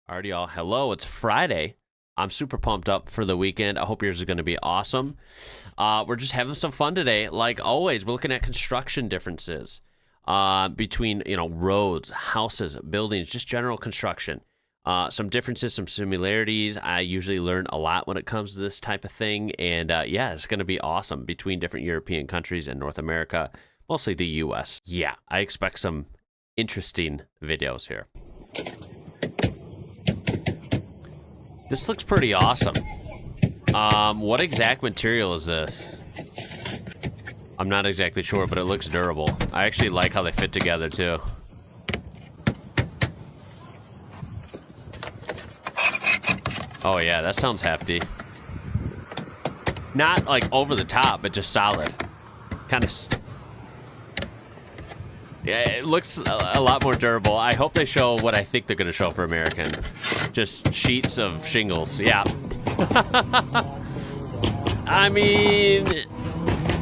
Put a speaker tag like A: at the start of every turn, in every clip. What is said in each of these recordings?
A: Alrighty, y'all. Hello, it's Friday. I'm super pumped up for the weekend. I hope yours is going to be awesome. We're just having some fun today. Like always, we're looking at construction differences between, roads, houses, buildings, just general construction. Some differences, some similarities. I usually learn a lot when it comes to this type of thing. And yeah, it's going to be awesome between different European countries and North America, mostly the U.S. Yeah, I expect some interesting videos here. This looks pretty awesome. What exact material is this? I'm not exactly sure, but it looks durable. I actually like how they fit together, too. Oh, yeah, that sounds hefty. Not, like, over the top, but just solid. Kind of... Yeah, it looks a lot more durable. I hope they show what I think they're going to show for American. Just sheets of shingles. Yeah. I mean,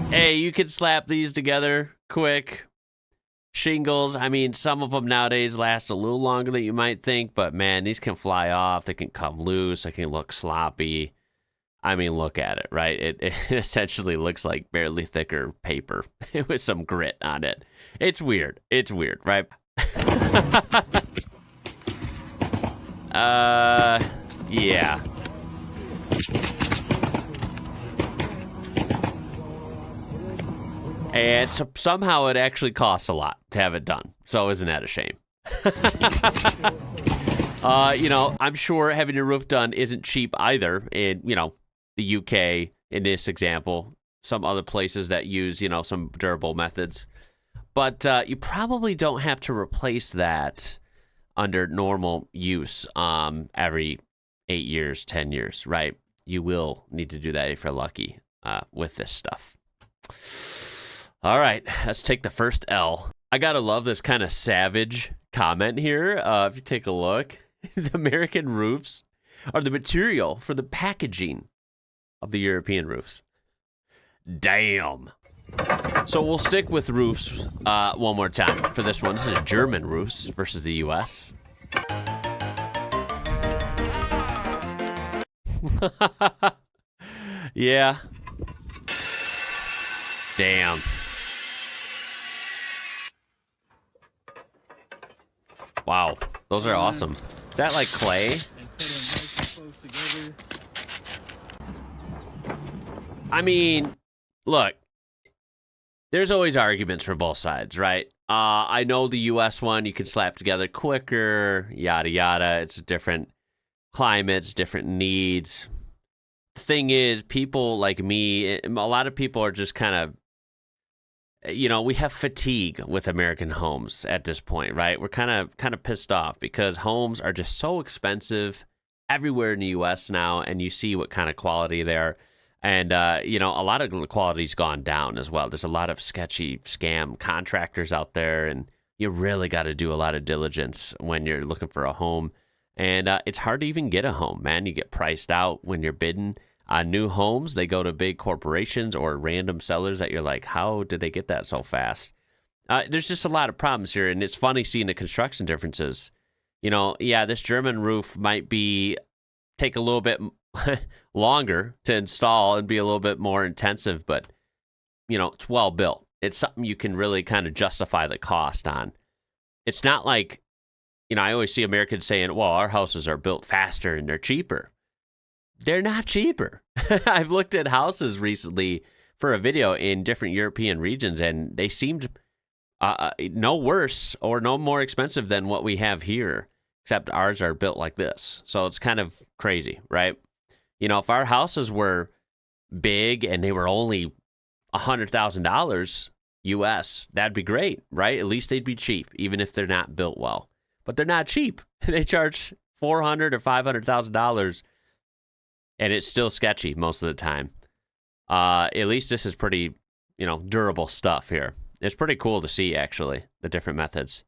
A: hey, you could slap these together quick. Shingles, I mean, some of them nowadays last a little longer than you might think, but man, these can fly off. They can come loose. They can look sloppy. I mean, look at it, right? It essentially looks like barely thicker paper with some grit on it. It's weird. It's weird, right? Yeah. And so somehow it actually costs a lot to have it done. So isn't that a shame? I'm sure having your roof done isn't cheap either. In, the UK, in this example, some other places that use, some durable methods. But you probably don't have to replace that under normal use every 8 years, 10 years, right? You will need to do that if you're lucky with this stuff. All right, let's take the first L. I gotta love this kind of savage comment here. If you take a look, the American roofs are the material for the packaging of the European roofs. Damn. So we'll stick with roofs one more time for this one. This is German roofs versus the U.S. Yeah. Damn. Wow. Those are awesome. Is that like clay? I mean, look. There's always arguments for both sides, right? I know the U.S. one you can slap together quicker, yada, yada. It's different climates, different needs. The thing is, people like me, a lot of people are just kind of, we have fatigue with American homes at this point, right? We're kind of pissed off because homes are just so expensive everywhere in the U.S. now, and you see what kind of quality they are. And, a lot of the quality's gone down as well. There's a lot of sketchy scam contractors out there, and you really got to do a lot of diligence when you're looking for a home. And it's hard to even get a home, man. You get priced out when you're bidding on new homes. They go to big corporations or random sellers that you're like, how did they get that so fast? There's just a lot of problems here, and it's funny seeing the construction differences. This German roof might take a little bit longer to install and be a little bit more intensive, but it's well built. It's something you can really kind of justify the cost on. It's not like, I always see Americans saying, well, our houses are built faster and they're cheaper. They're not cheaper. I've looked at houses recently for a video in different European regions, and they seemed no worse or no more expensive than what we have here, except ours are built like this. So it's kind of crazy, right? If our houses were big and they were only $100,000 US, that'd be great, right? At least they'd be cheap, even if they're not built well. But they're not cheap. They charge $400,000 or $500,000, and it's still sketchy most of the time. At least this is pretty, durable stuff here. It's pretty cool to see, actually, the different methods.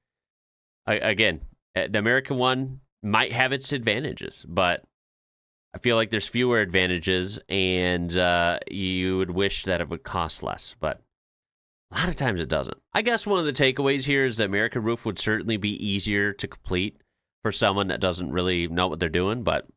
A: Again, the American one might have its advantages, but I feel like there's fewer advantages, and you would wish that it would cost less, but a lot of times it doesn't. I guess one of the takeaways here is the American roof would certainly be easier to complete for someone that doesn't really know what they're doing, but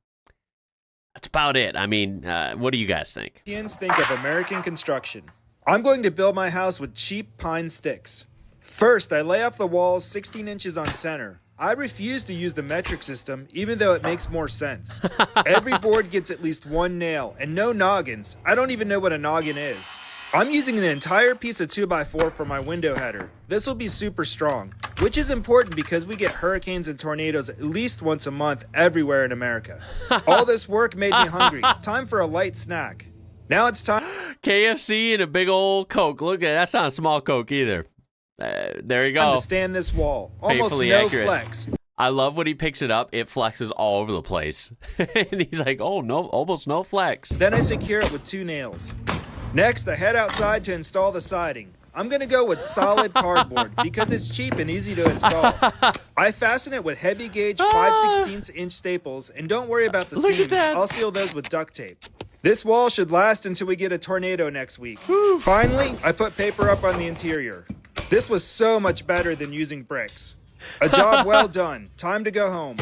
A: that's about it. I mean, what do you guys think?
B: Europeans think of American construction. I'm going to build my house with cheap pine sticks. First, I lay off the walls 16 inches on center. I refuse to use the metric system, even though it makes more sense. Every board gets at least one nail, and no noggins. I don't even know what a noggin is. I'm using an entire piece of 2x4 for my window header. This will be super strong, which is important because we get hurricanes and tornadoes at least once a month everywhere in America. All this work made me hungry. Time for a light snack. Now it's time.
A: KFC and a big old Coke. Look at that's not a small Coke either. There you go.
B: To stand this wall. Almost
A: Painfully
B: no
A: accurate.
B: flex.
A: I love when he picks it up. It flexes all over the place. And he's like, oh, no, almost no flex.
B: Then I secure it with 2 nails. Next, I head outside to install the siding. I'm going to go with solid cardboard because it's cheap and easy to install. I fasten it with heavy gauge 5/16 inch staples, and don't worry about the seams. I'll seal those with duct tape. This wall should last until we get a tornado next week. Finally, I put paper up on the interior. This was so much better than using bricks. A job well done. Time to go home.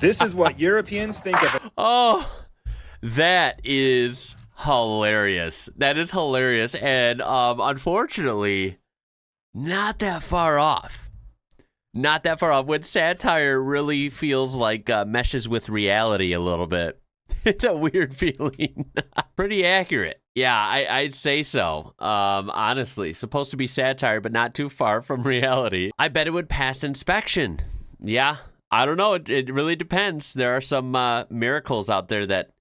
B: This is what Europeans think of it.
A: Oh, that is hilarious. That is hilarious. And unfortunately, not that far off. Not that far off. When satire really feels like meshes with reality a little bit. It's a weird feeling. Pretty accurate. Yeah, I'd say so. Honestly, supposed to be satire, but not too far from reality. I bet it would pass inspection. Yeah, I don't know. It really depends. There are some miracles out there that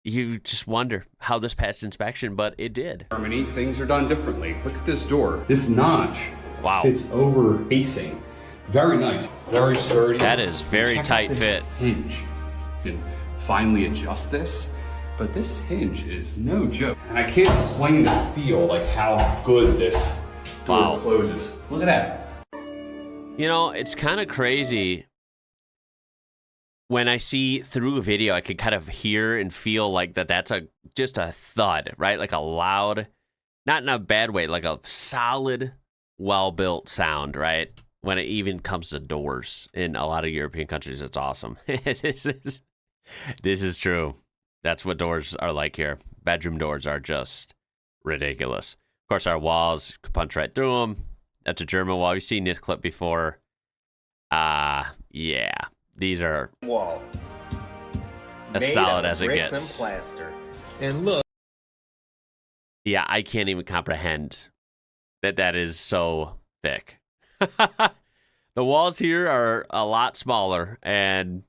A: you just wonder how this passed inspection, but it did.
C: Germany, things are done differently. Look at this door. This notch fits over facing. Very nice. Very sturdy.
A: That is very tight fit.
C: Hinge. You can finally adjust this. But this hinge is no joke. And I can't explain the feel, like how good this door closes. Look at that.
A: You know, it's kind of crazy. When I see through a video, I can kind of hear and feel like that's just a thud, right? Like a loud, not in a bad way, like a solid, well-built sound, right? When it even comes to doors in a lot of European countries, it's awesome. This is true. That's what doors are like here. Bedroom doors are just ridiculous. Of course, our walls, you can punch right through them. That's a German wall. You've seen this clip before. Yeah. These are
D: wall.
A: As solid as it
D: bricks
A: gets.
D: And plaster. And look.
A: Yeah, I can't even comprehend that is so thick. The walls here are a lot smaller, and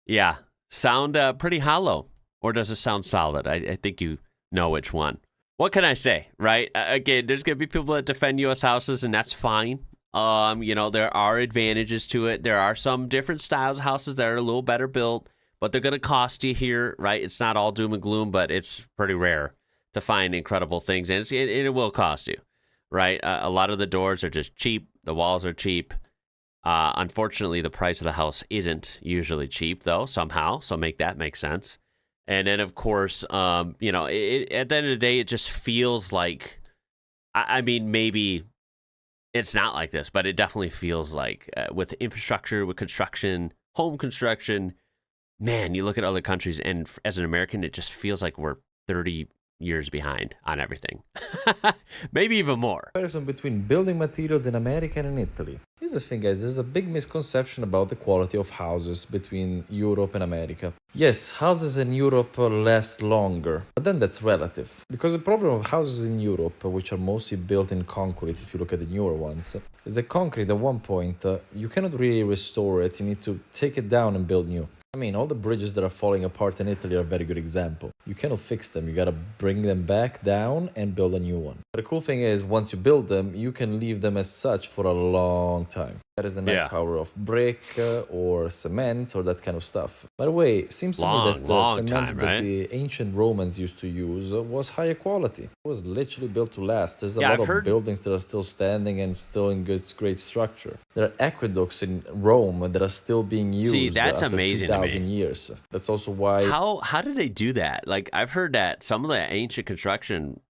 A: yeah, sound pretty hollow. Or does it sound solid? I think you know which one. What can I say, right? Again, there's going to be people that defend U.S. houses, and that's fine. You know, there are advantages to it. There are some different styles of houses that are a little better built, but they're going to cost you here, right? It's not all doom and gloom, but it's pretty rare to find incredible things, and it will cost you, right? A lot of the doors are just cheap. The walls are cheap. Unfortunately, the price of the house isn't usually cheap, though, somehow, so make that make sense. And then, of course, you know, at the end of the day, it just feels like, I mean, maybe it's not like this, but it definitely feels like with infrastructure, with construction, home construction, man, you look at other countries, and as an American, it just feels like we're 30 years behind on everything. Maybe even more.
E: Comparison between building materials in America and in Italy. Here's the thing, guys, there's a big misconception about the quality of houses between Europe and America. Yes, houses in Europe last longer, but then that's relative. Because the problem of houses in Europe, which are mostly built in concrete, if you look at the newer ones, is that concrete at one point, you cannot really restore it, you need to take it down and build new. I mean, all the bridges that are falling apart in Italy are a very good example. You cannot fix them. You gotta bring them back down and build a new one. But the cool thing is, once you build them, you can leave them as such for a long time. That is the nice power of brick or cement or that kind of stuff. By the way, it seems to me that the cement that the ancient Romans used to use was higher quality. It was literally built to last. There's a lot of buildings that are still standing and still in great structure. There are aqueducts in Rome that are still being used.
A: See, that's amazing to me.
E: Years. That's also why.
A: How did they do that? Like, I've heard that some of the ancient construction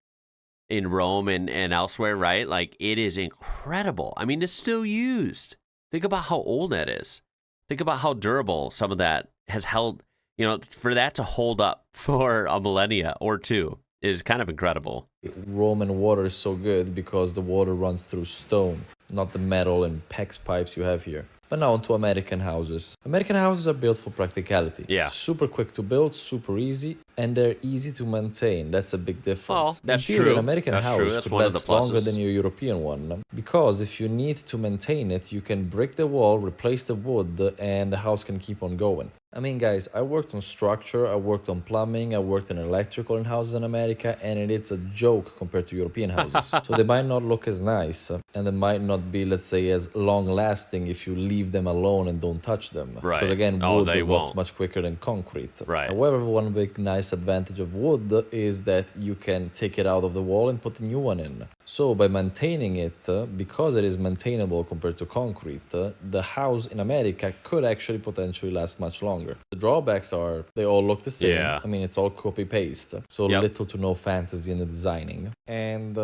A: in Rome and elsewhere, right? Like, it is incredible. I mean, it's still used. Think about how old that is. Think about how durable some of that has held. You know, for that to hold up for a millennia or two is kind of incredible.
E: Roman water is so good because the water runs through stone, not the metal and PEX pipes you have here. But now onto American houses. American houses are built for practicality.
A: Yeah.
E: Super quick to build, super easy, and they're easy to maintain. That's a big difference.
A: Well, that's
E: In theory,
A: true.
E: An American
A: That's
E: house
A: true. That's
E: could
A: one of
E: last
A: the
E: longer
A: pluses.
E: than your European one. Because if you need to maintain it, you can brick the wall, replace the wood, and the house can keep on going. I mean, guys, I worked on structure, I worked on plumbing, I worked on electrical in houses in America, and it's a joke compared to European houses. So they might not look as nice, and they might not be, let's say, as long-lasting if you leave them alone and don't touch them.
A: Right.
E: Because again,
A: Oh,
E: wood
A: they
E: rots
A: won't.
E: much quicker than concrete.
A: Right.
E: However, one big nice advantage of wood is that you can take it out of the wall and put a new one in. So by maintaining it, because it is maintainable compared to concrete, the house in America could actually potentially last much longer. The drawbacks are they all look the same.
A: Yeah.
E: I mean, it's all copy-paste. So
A: Yep.
E: little to no fantasy in the designing. And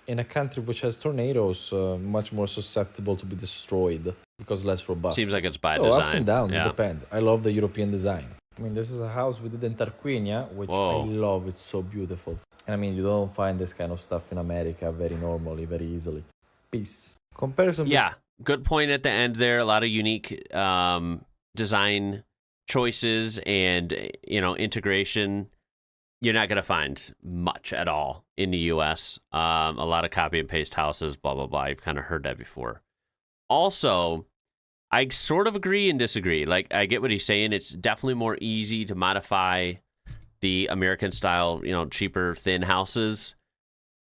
E: in a country which has tornadoes, much more susceptible to be destroyed because less robust.
A: Seems like it's by
E: so
A: design.
E: ups and downs,
A: Yeah.
E: it depends. I love the European design. I mean, this is a house we did in Tarquinia, which
A: Whoa.
E: I love. It's so beautiful. And I mean, you don't find this kind of stuff in America very normally, very easily. Peace. Comparison.
A: Yeah, good point at the end there. A lot of unique design choices and, you know, integration. You're not going to find much at all in the U.S. A lot of copy and paste houses, blah, blah, blah. You've kind of heard that before. Also, I sort of agree and disagree. Like, I get what he's saying. It's definitely more easy to modify the American style, you know, cheaper, thin houses.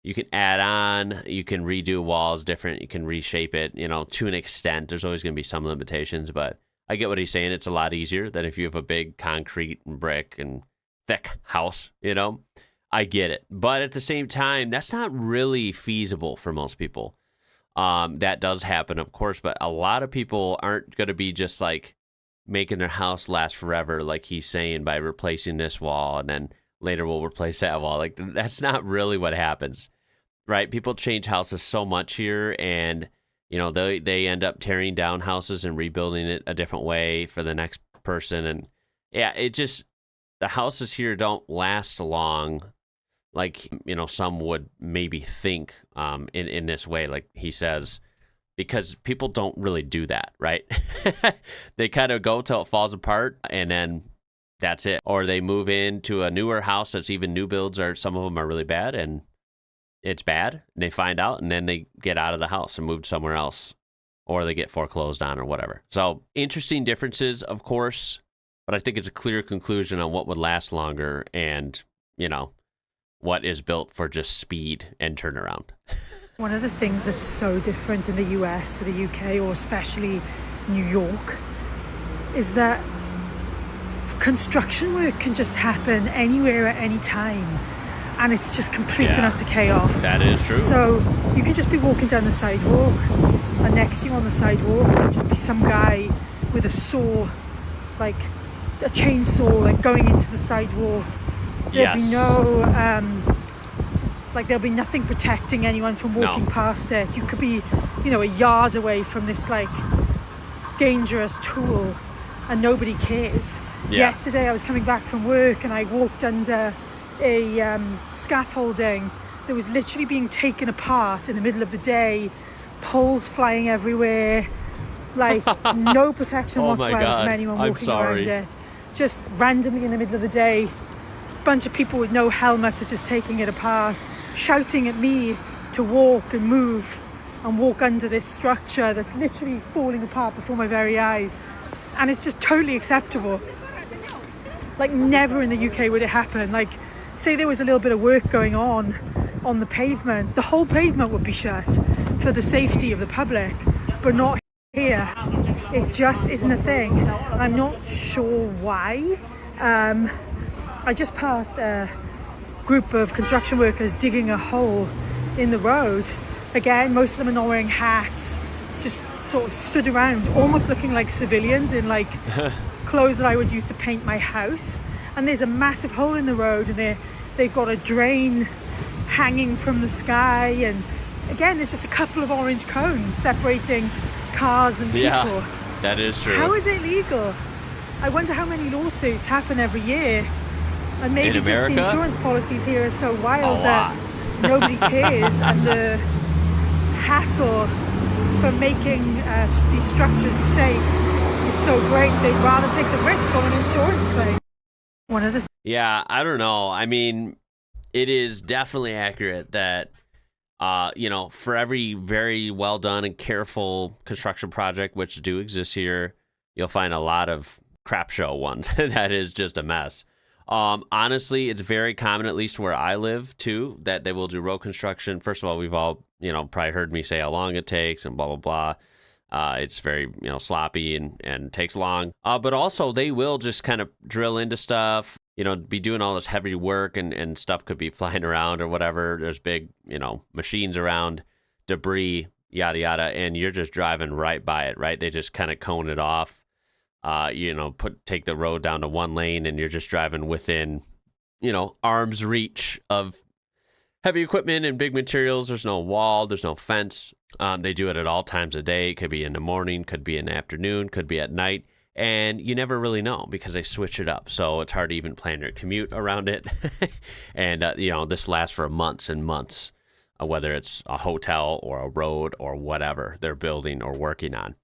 A: You can add on, you can redo walls different, you can reshape it, you know, to an extent. There's always going to be some limitations, but I get what he's saying. It's a lot easier than if you have a big concrete and brick and thick house, you know. I get it. But at the same time, that's not really feasible for most people. That does happen, of course, but a lot of people aren't going to be just like making their house last forever, like he's saying, by replacing this wall and then later we'll replace that wall. Like, that's not really what happens, right? People change houses so much here, and you know, they end up tearing down houses and rebuilding it a different way for the next person. And yeah, it just, the houses here don't last long, like, you know, some would maybe think in this way, like he says, because people don't really do that, right? They kind of go till it falls apart and then that's it. Or they move into a newer house that's even new builds, or some of them are really bad and it's bad and they find out and then they get out of the house and move somewhere else, or they get foreclosed on or whatever. So interesting differences, of course, but I think it's a clear conclusion on what would last longer and, you know, what is built for just speed and turnaround.
F: One of the things that's so different in the US to the UK, or especially New York, is that construction work can just happen anywhere at any time, and it's just complete and utter chaos.
A: That is true.
F: So you can just be walking down the sidewalk, and next to you on the sidewalk will just be some guy with a saw, like a chainsaw, like going into the sidewalk. There'll be no there'll be nothing protecting anyone from walking past it. You could be, you know, a yard away from this like dangerous tool and nobody cares. Yesterday I was coming back from work and I walked under a scaffolding that was literally being taken apart in the middle of the day, poles flying everywhere, like no protection whatsoever from anyone walking around it. Just randomly in the middle of the day, bunch of people with no helmets are just taking it apart, shouting at me to walk and move and walk under this structure that's literally falling apart before my very eyes. And it's just totally acceptable. Like, never in the UK would it happen. Like, say there was a little bit of work going on the pavement, the whole pavement would be shut for the safety of the public, but not here. It just isn't a thing. I'm not sure why. I just passed a group of construction workers digging a hole in the road. Again, most of them are not wearing hats, just sort of stood around, almost looking like civilians in like clothes that I would use to paint my house. And there's a massive hole in the road, and they've got a drain hanging from the sky, and again, there's just a couple of orange cones separating cars and people.
A: Yeah, that is true.
F: How is it legal? I wonder how many lawsuits happen every year. And maybe just the insurance policies here are so wild that nobody cares, and the hassle for making these structures safe is so great, they'd rather take the risk on an insurance claim. One of the
A: Yeah, I don't know. I mean, it is definitely accurate that, for every very well done and careful construction project, which do exist here, you'll find a lot of crap show ones that is just a mess. Honestly, it's very common, at least where I live too, that they will do road construction. First of all, we've all, probably heard me say how long it takes and blah, blah, blah. It's very, sloppy and takes long. But also they will just kind of drill into stuff, be doing all this heavy work, and stuff could be flying around or whatever. There's big, machines around, debris, yada, yada. And you're just driving right by it, right? They just kind of cone it off. Take the road down to one lane, and you're just driving within, arm's reach of heavy equipment and big materials. There's no wall, there's no fence. They do it at all times of day. It could be in the morning, could be in the afternoon, could be at night, and you never really know because they switch it up. So it's hard to even plan your commute around it. And, this lasts for months and months, whether it's a hotel or a road or whatever they're building or working on.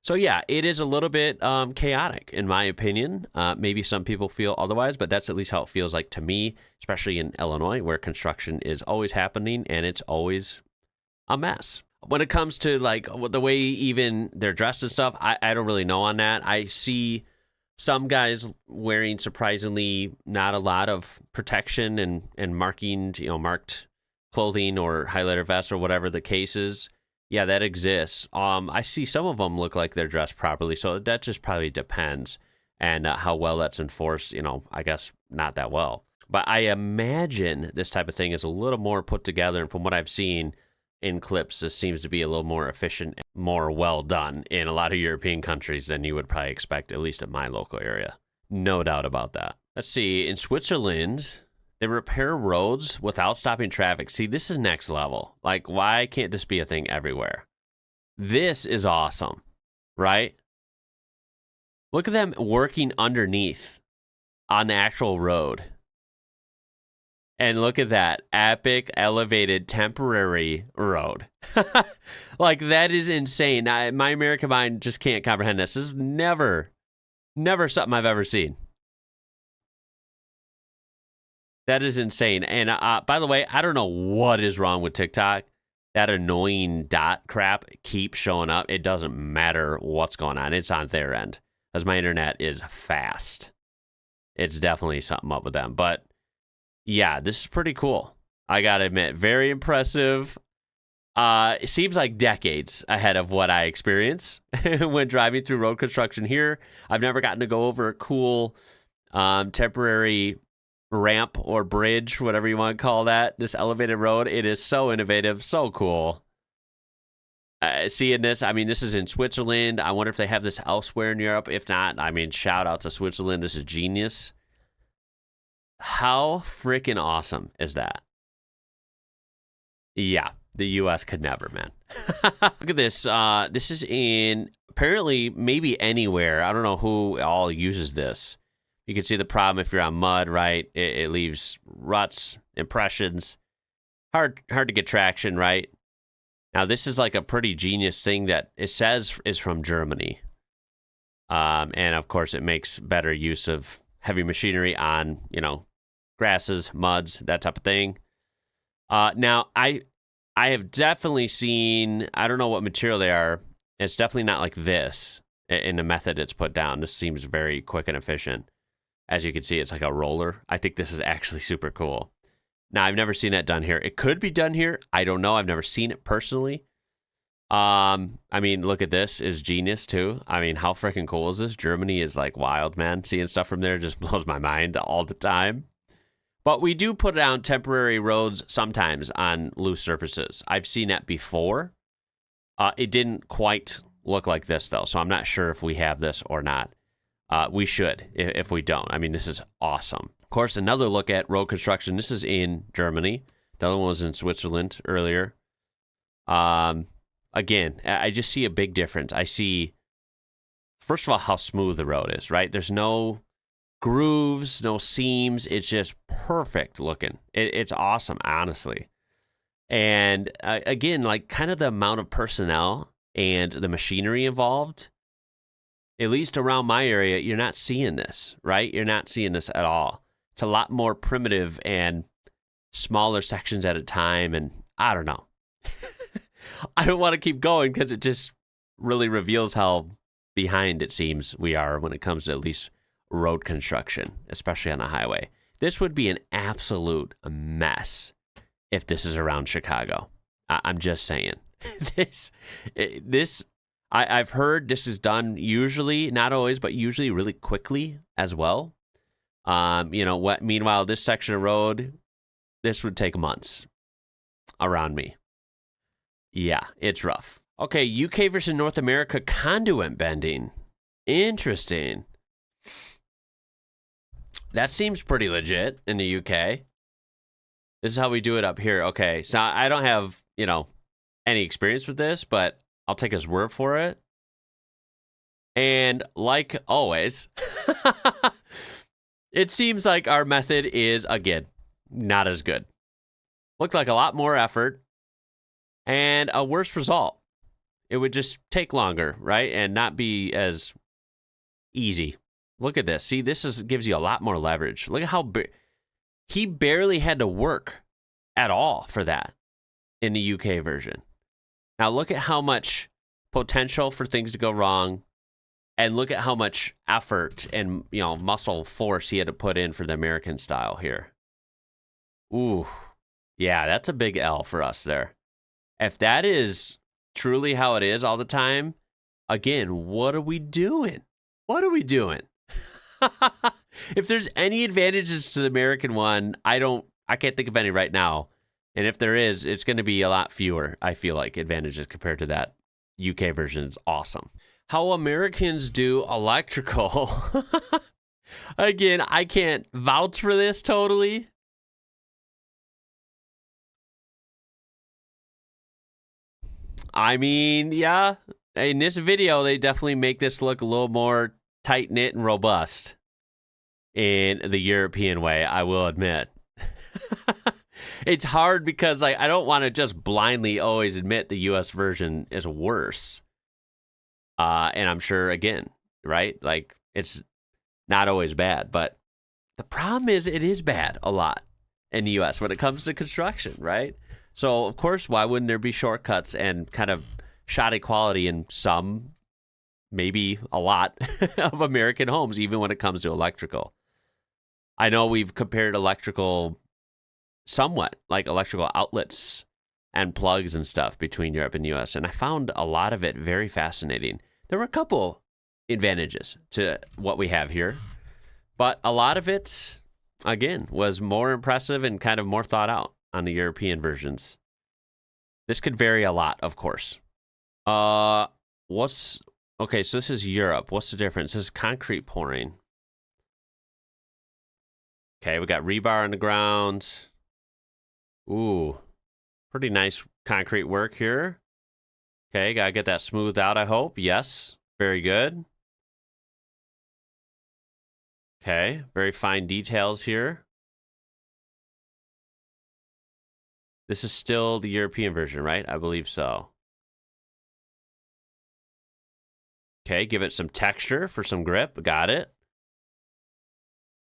A: So yeah, it is a little bit chaotic, in my opinion. Maybe some people feel otherwise, but that's at least how it feels like to me, especially in Illinois, where construction is always happening and it's always a mess. When it comes to like the way even they're dressed and stuff, I don't really know on that. I see some guys wearing surprisingly not a lot of protection and marking, marked clothing or highlighter vests or whatever the case is. Yeah, that exists. I see some of them look like they're dressed properly, so that just probably depends. And how well that's enforced, I guess not that well. But I imagine this type of thing is a little more put together, and from what I've seen in clips, this seems to be a little more efficient, more well done in a lot of European countries than you would probably expect, at least in my local area. No doubt about that. Let's see, in Switzerland, they repair roads without stopping traffic. See, this is next level. Like, why can't this be a thing everywhere? This is awesome, right? Look at them working underneath on the actual road. And look at that epic, elevated, temporary road. Like, that is insane. My American mind just can't comprehend this. This is never something I've ever seen. That is insane. And by the way, I don't know what is wrong with TikTok. That annoying dot crap keeps showing up. It doesn't matter what's going on. It's on their end, because my internet is fast. It's definitely something up with them. But yeah, this is pretty cool. I got to admit, very impressive. It seems like decades ahead of what I experience when driving through road construction here. I've never gotten to go over a cool temporary ramp or bridge, whatever you want to call that, this elevated road. It is so innovative, so cool. Seeing this, I mean, this is in Switzerland. I wonder if they have this elsewhere in Europe. If not, I mean, shout out to Switzerland. This is genius. How freaking awesome is that? Yeah, the U.S. could never, man. Look at this. This is in, apparently, maybe anywhere. I don't know who all uses this. You can see the problem if you're on mud, right? It leaves ruts, impressions. Hard to get traction, right? Now, this is like a pretty genius thing that it says is from Germany. And, of course, it makes better use of heavy machinery on, grasses, muds, that type of thing. Now, I have definitely seen, I don't know what material they are. It's definitely not like this in the method it's put down. This seems very quick and efficient. As you can see, it's like a roller. I think this is actually super cool. Now, I've never seen that done here. It could be done here. I don't know. I've never seen it personally. I mean, look at this. Is genius, too. I mean, how freaking cool is this? Germany is like wild, man. Seeing stuff from there just blows my mind all the time. But we do put down temporary roads sometimes on loose surfaces. I've seen that before. It didn't quite look like this, though, so I'm not sure if we have this or not. We should, if we don't. I mean, this is awesome. Of course, another look at road construction. This is in Germany. The other one was in Switzerland earlier. Again, I just see a big difference. I see, first of all, how smooth the road is, right? There's no grooves, no seams. It's just perfect looking. It's awesome, honestly. And again, like kind of the amount of personnel and the machinery involved, at least around my area, you're not seeing this, right? You're not seeing this at all. It's a lot more primitive and smaller sections at a time. And I don't know. I don't want to keep going because it just really reveals how behind it seems we are when it comes to at least road construction, especially on the highway. This would be an absolute mess if this is around Chicago. I'm just saying. I've heard this is done usually, not always, but usually really quickly as well. Meanwhile, this section of road, this would take months around me. Yeah, it's rough. Okay, UK versus North America conduit bending. Interesting. That seems pretty legit in the UK. This is how we do it up here. Okay, so I don't have, any experience with this, but I'll take his word for it. And like always, it seems like our method is, again, not as good. Looked like a lot more effort and a worse result. It would just take longer, right? And not be as easy. Look at this. See, gives you a lot more leverage. Look at how he barely had to work at all for that in the UK version. Now look at how much potential for things to go wrong, and look at how much effort and muscle force he had to put in for the American style here. Ooh, yeah, that's a big L for us there. If that is truly how it is all the time, again, what are we doing? What are we doing? If there's any advantages to the American one, I can't think of any right now. And if there is, it's going to be a lot fewer, I feel like, advantages compared to that UK version. Is awesome. How Americans do electrical. Again, I can't vouch for this totally. I mean, yeah, in this video, they definitely make this look a little more tight-knit and robust in the European way, I will admit. It's hard because I don't want to just blindly always admit the US version is worse. And I'm sure, again, right? Like, it's not always bad, but the problem is it is bad a lot in the US when it comes to construction, right? So, of course, why wouldn't there be shortcuts and kind of shoddy quality in some, maybe a lot, of American homes, even when it comes to electrical? I know we've compared electrical somewhat, like electrical outlets and plugs and stuff between Europe and US, and I found a lot of it very fascinating. There were a couple advantages to what we have here, but a lot of it, again, was more impressive and kind of more thought out on the European versions. This could vary a lot, of course. Okay, so this is Europe. What's the difference? This is concrete pouring. Okay, we got rebar on the ground. Ooh, pretty nice concrete work here. Okay, gotta get that smoothed out, I hope. Yes, very good. Okay, very fine details here. This is still the European version, right? I believe so. Okay, give it some texture for some grip. Got it.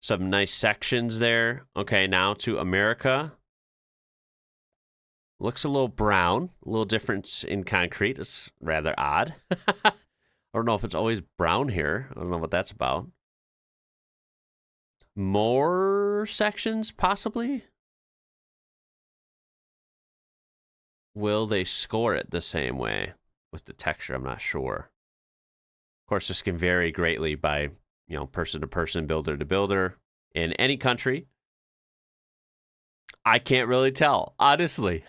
A: Some nice sections there. Okay, now to America. Looks a little brown, a little difference in concrete. It's rather odd. I don't know if it's always brown here. I don't know what that's about. More sections, possibly? Will they score it the same way with the texture? I'm not sure. Of course, this can vary greatly by, person to person, builder to builder in any country. I can't really tell, honestly.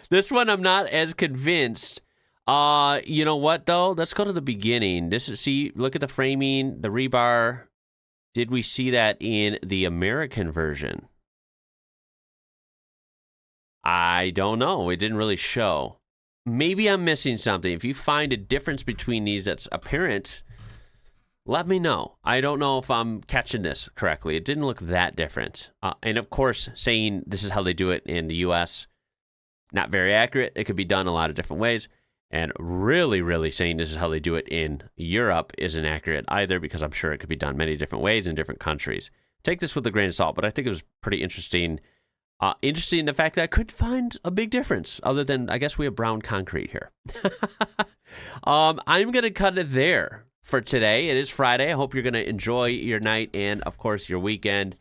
A: This one, I'm not as convinced. You know what, though? Let's go to the beginning. Look at the framing, the rebar. Did we see that in the American version? I don't know. It didn't really show. Maybe I'm missing something. If you find a difference between these that's apparent, let me know. I don't know if I'm catching this correctly. It didn't look that different. And of course, saying this is how they do it in the US, not very accurate. It could be done a lot of different ways. And really, really saying this is how they do it in Europe isn't accurate either, because I'm sure it could be done many different ways in different countries. Take this with a grain of salt, but I think it was pretty interesting. Interesting the fact that I couldn't find a big difference other than, I guess we have brown concrete here. I'm going to cut it there for today. It is Friday. I hope you're going to enjoy your night and, of course, your weekend.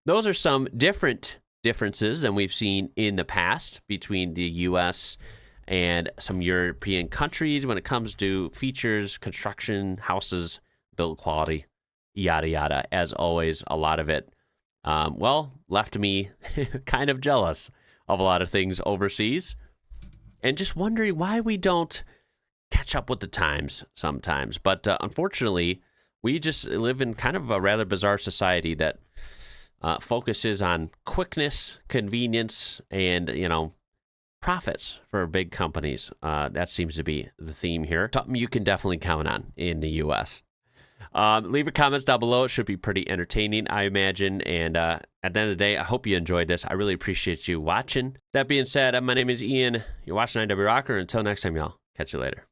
A: Those are some differences than we've seen in the past between the U.S. and some European countries when it comes to features, construction, houses, build quality, yada, yada. As always, a lot of it, left me kind of jealous of a lot of things overseas and just wondering why we don't catch up with the times sometimes. But unfortunately, we just live in kind of a rather bizarre society that focuses on quickness, convenience, and, profits for big companies. That seems to be the theme here. Something you can definitely count on in the U.S. Leave your comments down below. It should be pretty entertaining, I imagine. And at the end of the day, I hope you enjoyed this. I really appreciate you watching. That being said, my name is Ian. You're watching IWrocker. Until next time, y'all. Catch you later.